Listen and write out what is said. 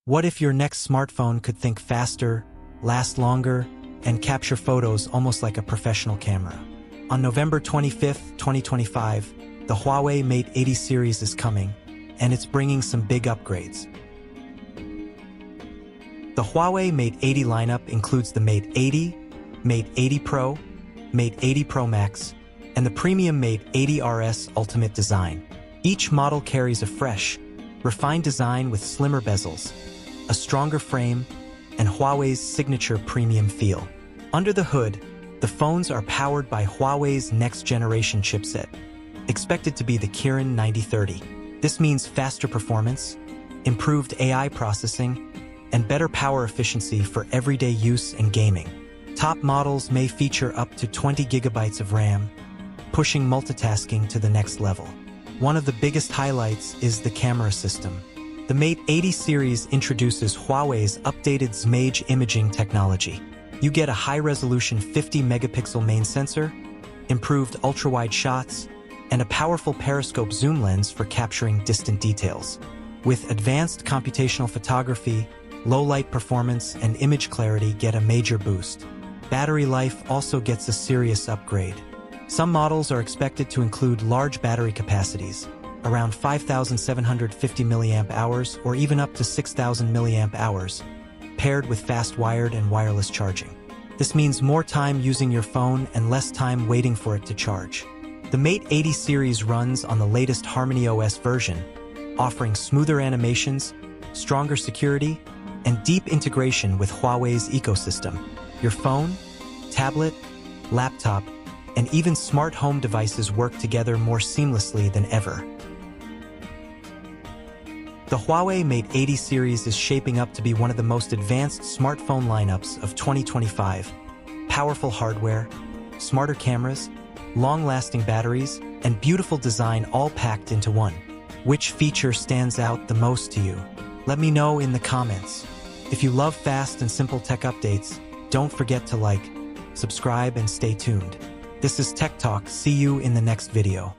What if your next smartphone could think faster, last longer, and capture photos almost like a professional camera? On November 25, 2025, the Huawei Mate 80 series is coming, and it's bringing some big upgrades. The Huawei Mate 80 lineup includes the Mate 80, Mate 80 Pro, Mate 80 Pro Max, and the premium Mate 80 RS Ultimate design. Each model carries a fresh, refined design with slimmer bezels, a stronger frame, and Huawei's signature premium feel. Under the hood, the phones are powered by Huawei's next-generation chipset, expected to be the Kirin 9030. This means faster performance, improved AI processing, and better power efficiency for everyday use and gaming. Top models may feature up to 20 gigabytes of RAM, pushing multitasking to the next level. One of the biggest highlights is the camera system. The Mate 80 series introduces Huawei's updated XMAGE imaging technology. You get a high-resolution 50-megapixel main sensor, improved ultra-wide shots, and a powerful periscope zoom lens for capturing distant details. With advanced computational photography, low-light performance and image clarity get a major boost. Battery life also gets a serious upgrade. Some models are expected to include large battery capacities, around 5,750 mAh or even up to 6,000 mAh, paired with fast wired and wireless charging. This means more time using your phone and less time waiting for it to charge. The Mate 80 series runs on the latest HarmonyOS version, offering smoother animations, stronger security, and deep integration with Huawei's ecosystem. Your phone, tablet, laptop, and even smart home devices work together more seamlessly than ever. The Huawei Mate 80 series is shaping up to be one of the most advanced smartphone lineups of 2025. Powerful hardware, smarter cameras, long-lasting batteries, and beautiful design all packed into one. Which feature stands out the most to you? Let me know in the comments. If you love fast and simple tech updates, don't forget to like, subscribe, and stay tuned. This is Tech Talk. See you in the next video.